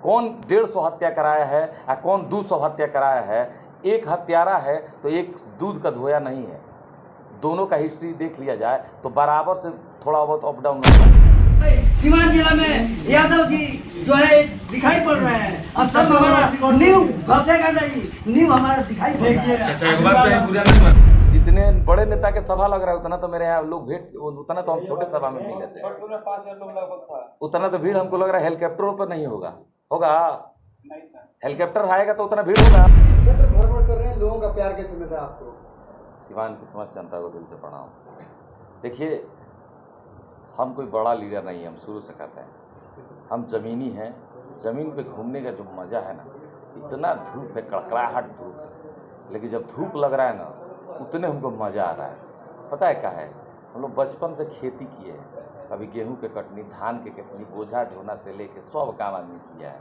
कौन 150 हत्या कराया है या कौन 200 हत्या कराया है। एक हत्यारा है तो एक दूध का धोया नहीं है। दोनों का हिस्ट्री देख लिया जाए तो बराबर से थोड़ा बहुत अप डाउन होता है। सीवान जिला में यादव जी जो है दिखाई पड़ रहे हैं। अब सब हमारा न्यू घटेगा नहीं, न्यू हमारा दिखाई पड़ रहा है। जितने बड़े नेता के सभा लग रहा है उतना तो मेरे यहाँ लोग भेंट, उतना तो हम छोटे सभा में मिल लेते हैं। उतना तो भीड़ हमको लग रहा है हेलीकॉप्टरों पर नहीं होगा। होगा हेलीकॉप्टर आएगा तो उतना भीड़ होगा। क्षेत्र भ्रमण कर रहे हैं, लोगों का प्यार कैसे मिल रहा है आपको? सिवान की समस्त जनता को दिल से प्रणाम। देखिए, हम कोई बड़ा लीडर नहीं है, हम शुरू से कहते हैं हम ज़मीनी हैं। ज़मीन पे घूमने का जो मज़ा है ना, इतना धूप है, कड़कड़ाहट धूप है, लेकिन जब धूप लग रहा है ना उतने हमको मज़ा आ रहा है। पता है क्या है, हम लोग बचपन से खेती किए हैं। कभी गेहूं के कटनी, धान के कटनी, बोझा ढोना से लेके सब काम आदमी किया है।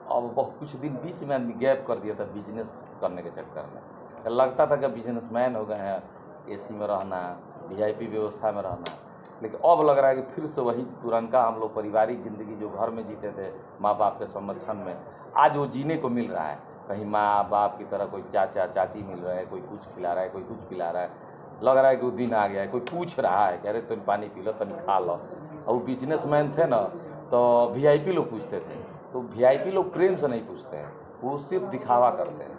अब बहुत कुछ दिन बीच में आदमी गैप कर दिया था बिजनेस करने के चक्कर में। लगता था कि बिजनेसमैन हो गए हैं, एसी में रहना, वीआईपी व्यवस्था में रहना। लेकिन अब लग रहा है कि फिर से वही पुरानका हम लोग पारिवारिक ज़िंदगी जो घर में जीते थे माँ बाप के संरक्षण में, आज वो जीने को मिल रहा है। कहीं माँ बाप की तरह कोई चाचा चाची मिल रहे हैं, कोई कुछ खिला रहा है, कोई कुछ पिला रहा है। लग रहा है कि वो दिन आ गया है। कोई पूछ रहा है कि अरे तुम पानी पी लो, तुम खा लो। और वो बिजनेसमैन थे ना तो वीआईपी लोग पूछते थे, तो वीआईपी लोग प्रेम से नहीं पूछते हैं, वो सिर्फ दिखावा करते हैं।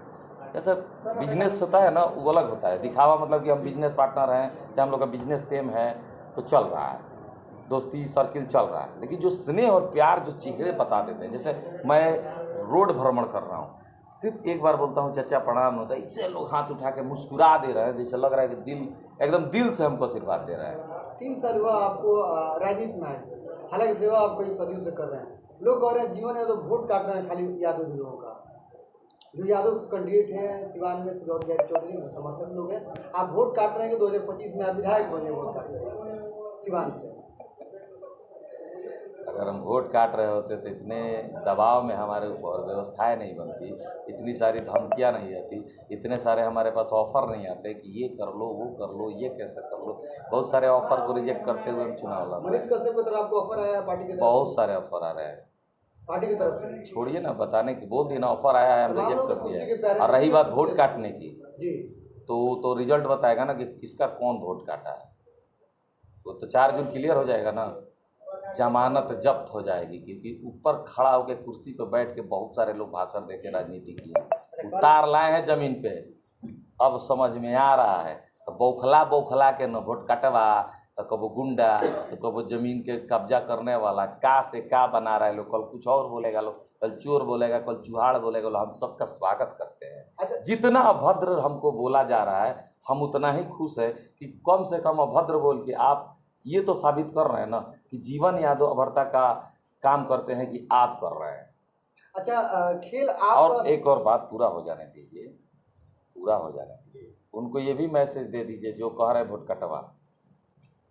जैसे बिजनेस होता है ना वो अलग होता है। दिखावा मतलब कि हम बिजनेस पार्टनर हैं, चाहे हम लोग का बिजनेस सेम है तो चल रहा है, दोस्ती सर्किल चल रहा है। लेकिन जो स्नेह और प्यार जो चेहरे बता देते हैं, जैसे मैं रोड भ्रमण कर रहा हूँ, सिर्फ एक बार बोलता हूँ चाचा प्रणाम होता है, इससे लोग हाथ उठा के मुस्कुरा दे रहे हैं, जैसे लग रहा है कि दिल एकदम दिल से हमको आशीर्वाद दे रहा है। 3 साल हुआ आपको राजनीति में आए, हालांकि सेवा आप कई सदियों से कर रहे हैं। लोग कह रहे हैं जीवन है तो वोट काट रहे हैं खाली यादव जी लोगों का। जो यादव कैंडिडेट है सिवान में सिरौत चौधरी जो समर्थक लोग हैं, आप वोट काट रहे हैं कि 2025 में आप विधायक बने वोट काट रहे हैं सिवान से। अगर हम वोट काट रहे होते तो इतने दबाव में हमारे ऊपर व्यवस्थाएं नहीं बनती, इतनी सारी धमकियां नहीं आती, इतने सारे हमारे पास ऑफ़र नहीं आते कि ये कर लो, वो कर लो, ये कैसे कर लो। बहुत सारे ऑफ़र को रिजेक्ट करते हुए हम चुनाव लड़ रहे मनीष कश्यप की तरफ आपको ऑफर आया पार्टी की तरफ? बहुत सारे ऑफ़र आ रहे हैं पार्टी की तरफ से? छोड़िए ना, बताने की बोल दिए ना, ऑफ़र आया है, हम रिजेक्ट कर दिया है। और रही बात वोट काटने की जी, तो रिजल्ट बताएगा ना कि किसका कौन वोट काटा है। वो तो 4 जून क्लियर हो जाएगा ना, जमानत जब्त हो जाएगी। क्योंकि ऊपर खड़ा होकर कुर्सी पर बैठ के बहुत सारे लोग भाषण दे के राजनीति की उतार लाए हैं ज़मीन पे। अब समझ में आ रहा है तो बौखला के न वोट कटवा, तो कबो गुंडा, तो कबो ज़मीन के कब्जा करने वाला, का से का बना रहा है लोग। कल कुछ और बोलेगा लोग, कल चोर बोलेगा, कल चुहाड़ बोलेगा लोग। हम सबका स्वागत करते हैं। जितना अभद्र हमको बोला जा रहा है हम उतना ही खुश है कि कम से कम अभद्र बोल के आप ये तो साबित कर रहे हैं ना कि जीवन यादव अभद्रता का काम करते हैं कि आप कर रहे हैं। अच्छा, खेल आप और एक और बात पूरा हो जाने दीजिए, पूरा हो जाने दीजिए। उनको ये भी मैसेज दे दीजिए जो कह रहे हैं वोट कटवा,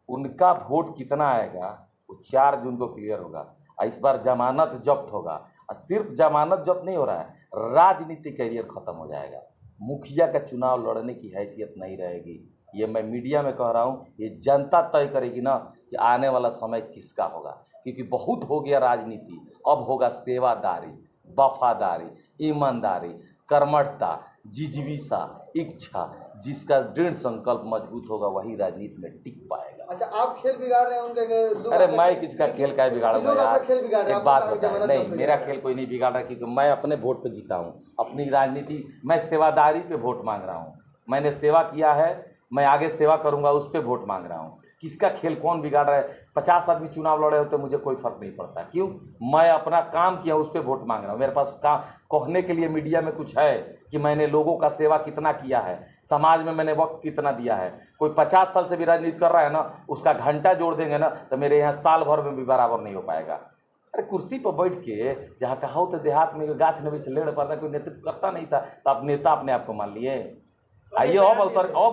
उनका वोट कितना आएगा वो 4 जून को क्लियर होगा। और इस बार जमानत जब्त होगा। और सिर्फ जमानत जब्त नहीं हो रहा है, राजनीतिक कैरियर ख़त्म हो जाएगा। मुखिया का चुनाव लड़ने की हैसियत नहीं रहेगी। ये मैं मीडिया में कह रहा हूँ, ये जनता तय करेगी ना कि आने वाला समय किसका होगा। क्योंकि बहुत हो गया राजनीति, अब होगा सेवादारी, वफादारी, ईमानदारी, कर्मठता, जिजीविषा, इच्छा। जिसका दृढ़ संकल्प मजबूत होगा वही राजनीति में टिक पाएगा। अच्छा, आप खेल बिगाड़ रहे हैं उनके? अरे मैं किसका खेल का बिगाड़ूंगा यार? खेल बिगाड़ रहे हैं। एक बात बताएं, नहीं मेरा खेल कोई नहीं बिगाड़ रहा, क्योंकि मैं अपने वोट पे जीता हूँ। अपनी राजनीति, मैं सेवादारी पे वोट मांग रहा हूँ। मैंने सेवा किया है, मैं आगे सेवा करूंगा, उस पर वोट मांग रहा हूँ। किसका खेल कौन बिगाड़ रहा है? 50 आदमी चुनाव लड़े होते मुझे कोई फ़र्क नहीं पड़ता। क्यों? मैं अपना काम किया, उस पर वोट मांग रहा हूँ। मेरे पास काम कहने के लिए मीडिया में कुछ है कि मैंने लोगों का सेवा कितना किया है, समाज में मैंने वक्त कितना दिया है। कोई 50 साल से भी राजनीति कर रहा है ना, उसका घंटा जोड़ देंगे ना तो मेरे यहाँ साल भर में भी बराबर नहीं हो पाएगा। अरे कुर्सी पर बैठ के जहाँ कहा तो देहात में गाछ नबीच लेड़ पड़ता, कोई नेतृत्व करता नहीं था, तो आप नेता अपने आप को मान लिए। आइए अब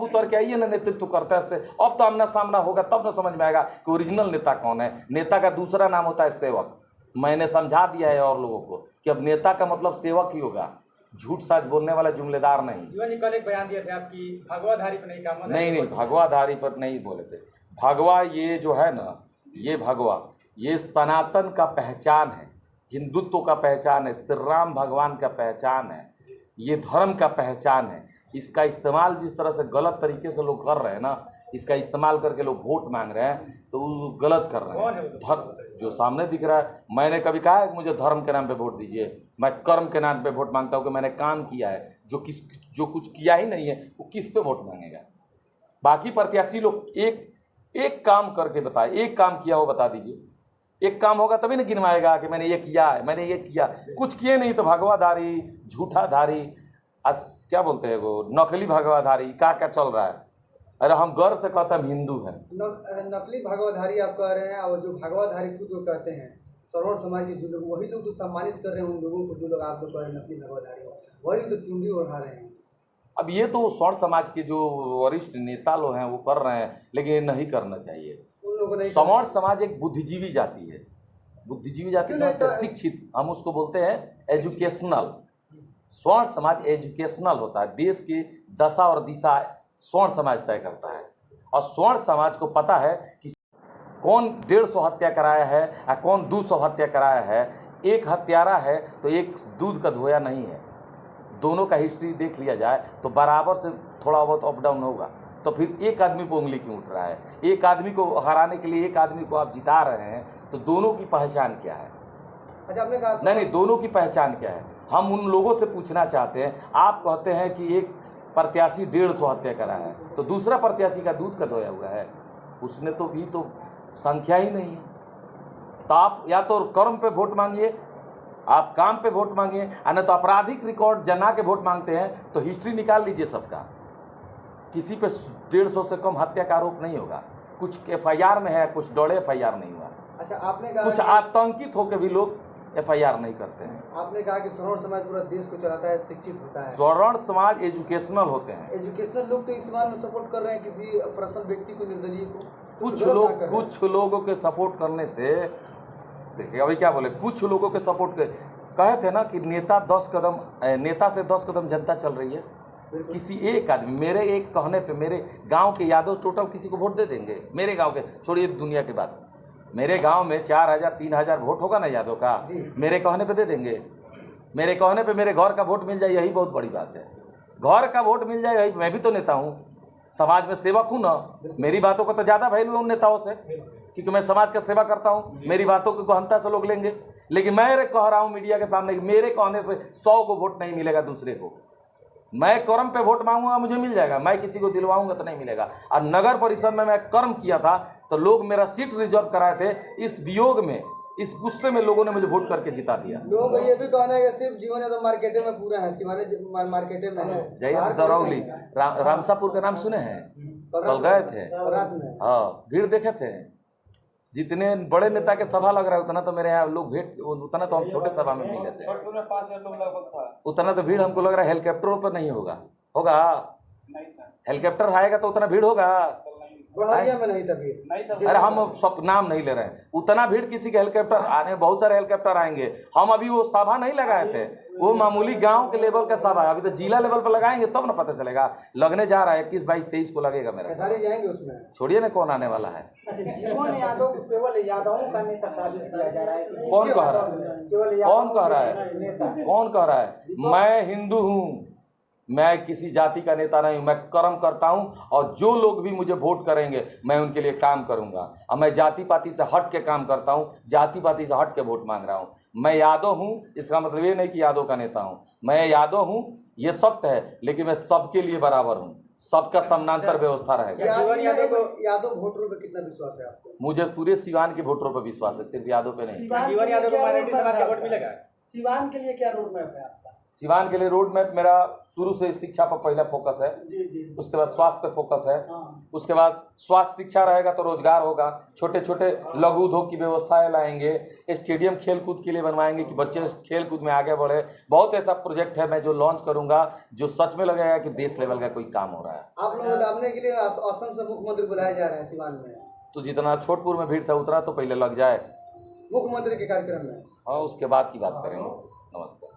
उतर के आइए ना, नेतृत्व करते से अब तो आमना सामना होगा, तब ना समझ में आएगा कि ओरिजिनल नेता कौन है। नेता का दूसरा नाम होता है सेवक। मैंने समझा दिया है और लोगों को कि अब नेता का मतलब सेवक ही होगा, झूठ साच बोलने वाला जुमलेदार नहीं। जीवन जी कल एक बयान दिए थे आपकी भगवाधारी पर नहीं काम। नहीं, भगवाधारी पर नहीं बोले थे। भगवा ये जो है ना, ये भगवा ये सनातन का पहचान है। हिंदुत्व का पहचान है, श्री राम भगवान का पहचान है, ये धर्म का पहचान है। इसका इस्तेमाल जिस तरह से गलत तरीके से लोग कर रहे हैं ना, इसका इस्तेमाल करके लोग वोट मांग रहे हैं, तो वो गलत कर रहे हैं। जो सामने दिख रहा है, मैंने कभी कहा है कि मुझे धर्म के नाम पे वोट दीजिए? मैं कर्म के नाम पे वोट मांगता हूँ कि मैंने काम किया है। जो कुछ किया ही नहीं है वो किस पे वोट मांगेगा? बाकी प्रत्याशी लोग एक काम करके बताए, एक काम किया हो बता दीजिए। एक काम होगा तभी ना गिनवाएगा कि मैंने ये किया है, मैंने ये किया। कुछ किए नहीं तो भगवाधारी, झूठाधारी, क्या बोलते हैं वो, नकली भगवाधारी, क्या चल रहा है। अरे हम गर्व से कहते हैं हम हिंदू हैं। नकली भगवाधारी आप कह रहे हैं, और जो भगवाधारी खुद जो कहते हैं सवर्ण समाज के जो लोग, वही लोग तो सम्मानित कर रहे हैं उन लोगों को, जो लोग आप लोग कह रहे हैं नकली भगवाधारी, वही तो चुंडी उड़ा रहे हैं। अब ये तो स्वर्ण समाज के जो वरिष्ठ नेता लोग हैं वो कर रहे हैं, लेकिन ये नहीं करना चाहिए। उन लोगों ने स्वर्ण समाज एक बुद्धिजीवी जाति है। बुद्धिजीवी जाति समझते हैं, शिक्षित, हम उसको बोलते हैं एजुकेशनल। स्वर्ण समाज एजुकेशनल होता है। देश की दशा और दिशा स्वर्ण समाज तय करता है, और स्वर्ण समाज को पता है कि कौन 150 हत्या कराया है या कौन 200 हत्या कराया है। एक हत्यारा है तो एक दूध का धोया नहीं है। दोनों का हिस्ट्री देख लिया जाए तो बराबर से थोड़ा बहुत अप डाउन होगा। तो फिर एक आदमी पर उंगली क्यों उठ रहा है? एक आदमी को हराने के लिए एक आदमी को आप जिता रहे हैं, तो दोनों की पहचान क्या है? अच्छा, आपने कहा नहीं, दोनों की पहचान क्या है? हम उन लोगों से पूछना चाहते हैं। आप कहते हैं कि एक प्रत्याशी 150 हत्या करा है, तो दूसरा प्रत्याशी का दूध का धोया हुआ है, उसने तो भी तो संख्या ही नहीं है। तो आप या तो कर्म पे वोट मांगिए, आप काम पे वोट मांगिए, या तो आपराधिक रिकॉर्ड जना के वोट मांगते हैं तो हिस्ट्री निकाल लीजिए सबका। किसी पे 150 से कम हत्या का आरोप नहीं होगा। कुछ FIR में है, कुछ डरे FIR नहीं हुआ। अच्छा, आपने कहा कुछ आतंकित होकर भी लोग FIR नहीं करते हैं। आपने कहा कि स्वर्ण समाज पूरा देश को चलाता है, शिक्षित होता है। स्वर्ण समाज एजुकेशनल होते हैं। एजुकेशनल लोग तो इस बात में सपोर्ट कर रहे हैं किसी पर्सनल व्यक्ति को, निर्दलीय को। कुछ लोगों के सपोर्ट करने से, देखिए अभी क्या बोले, कुछ लोगों के सपोर्ट कहे थे ना कि नेता से 10 कदम जनता चल रही है। किसी एक आदमी, मेरे एक कहने पे मेरे गांव के यादव टोटल किसी को वोट दे देंगे। मेरे गांव के, छोड़िए दुनिया की बात, मेरे गांव में 4000 3000 वोट होगा ना यादव का, मेरे कहने पे दे देंगे। मेरे कहने पे मेरे घर का वोट मिल जाए, यही बहुत बड़ी बात है। घर का वोट मिल जाए, यही। मैं भी तो नेता हूँ, समाज में सेवक हूँ ना। मेरी बातों को तो ज़्यादा वैल्यू है उन नेताओं से, क्योंकि मैं समाज का सेवा करता हूँ। मेरी बातों को गहनता से लोग लेंगे। लेकिन मैं कह रहा हूँ मीडिया के सामने कि मेरे कहने से 100 को वोट नहीं मिलेगा दूसरे को। मैं कर्म पे वोट मांगूंगा, मुझे मिल जाएगा। मैं किसी को दिलवाऊंगा तो नहीं मिलेगा। और नगर परिषद में मैं कर्म किया था तो लोग मेरा सीट रिजर्व कराए थे। इस वियोग में, इस गुस्से में लोगों ने मुझे वोट करके जिता दिया। लोग ये भी कहना है कि सिर्फ जीवन है तो मार्केटे में पूरा है, सिवाने मार्केटे में है। जय दरौली, रामसापुर का नाम सुने हैं? कल गए थे, हाँ, भीड़ देखे थे। जितने बड़े नेता के सभा लग रहा है उतना तो मेरे यहाँ लोग भेंट, उतना तो हम छोटे सभा में मिल लेते हैं। उतना तो भीड़ हमको लग रहा है हेलीकॉप्टरों पर नहीं होगा। हेलीकॉप्टर आएगा तो उतना भीड़ होगा। में नहीं था। अरे हम सब नाम नहीं ले रहे हैं। उतना भीड़ किसी के हेलीकॉप्टर आने, बहुत सारे हेलीकॉप्टर आएंगे। हम अभी वो सभा नहीं लगाए थे, वो मामूली गांव के लेवल का सभा है। अभी तो जिला लेवल पर लगाएंगे तब ना पता चलेगा। लगने जा रहा है 21 22 23 को लगेगा मेरा। सारे जाएंगे उसमें, छोड़िए ना कौन आने वाला है। अच्छा, जीवन यादव को केवल यादवों का नेता साबित किया जा रहा है। कौन कह रहा है? कौन कह रहा है? कौन कह रहा है? मैं हिंदू हूँ, मैं किसी जाति का नेता नहीं हूँ। मैं कर्म करता हूँ, और जो लोग भी मुझे वोट करेंगे मैं उनके लिए काम करूँगा। और मैं जाति पाति से हट के काम करता हूँ, जाति पाति से हट के वोट मांग रहा हूँ। मैं यादव हूँ, इसका मतलब ये नहीं कि यादव का नेता हूँ। मैं यादव हूँ, ये सत्य है, लेकिन मैं सबके लिए बराबर हूँ। सबका समानांतर व्यवस्था रहेगा। यादव वोटरों पे कितना विश्वास है आपको? मुझे पूरे सिवान के वोटरों पर विश्वास है, सिर्फ यादव पे नहीं। सिवान के लिए क्या रोड मैप है आपका? सिवान के लिए रोड मैप मेरा शुरू से शिक्षा पर पहला फोकस है। जी। उसके बाद स्वास्थ्य पे फोकस है। हाँ। उसके बाद स्वास्थ्य शिक्षा रहेगा तो रोजगार होगा। छोटे छोटे लघु उद्योग की व्यवस्थाएं लाएंगे। स्टेडियम खेल कूद के लिए बनवाएंगे कि बच्चे खेल कूद में आगे बढ़े। बहुत ऐसा प्रोजेक्ट है मैं जो लॉन्च करूंगा, जो सच में लगेगा कि देश लेवल का कोई काम हो रहा है। आप लोग दामने के लिए असम से मुख्यमंत्री बुलाए जा रहे हैं सिवान में, तो जितना छोटपुर में भीड़ था उतना तो पहले लग जाए मुख्यमंत्री के कार्यक्रम में। हाँ, उसके बाद की बात करेंगे। नमस्कार।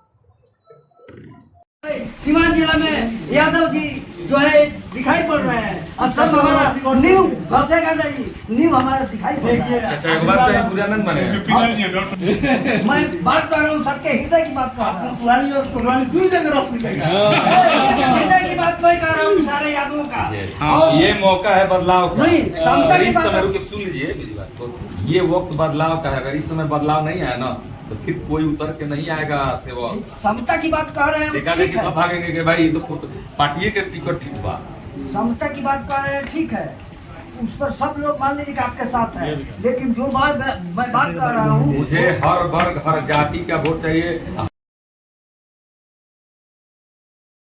सिवान जिला में यादव जी जो है दिखाई पड़ रहे हैं और सब हमारा नींव घसेगा नहीं, नींव हमारा दिखाई पड़ेगा। चाचा एक बात तो बुरानंद बने मैं बात कर रहा हूँ सबके हृदय की बात कर रहा हूँ, पुरानी और पुरानी दुई जगह रस निकलेगा। हृदय की बात मैं कर रहा हूँ सारे यादवों का। हाँ ये मौका है बदलाव का। नहीं, समता अगर की इस बात- समय रुके सुन लीजिए मेरी बात, तो ये वक्त बदलाव का है। अगर इस समय बदलाव नहीं आया ना तो फिर कोई उतर के नहीं आएगा से वो समता की बात कर रहे हैं, देखा ठीक देखी है। सब भागेंगे कि भाई ये तो पार्टी के टिकट ठीक बा। समता की बात कर रहे हैं, ठीक है, उस पर सब लोग मान लीजिए कि आपके साथ है, लेकिन जो बात मैं बात कर रहा हूँ मुझे हर वर्ग हर जाति का वोट चाहिए,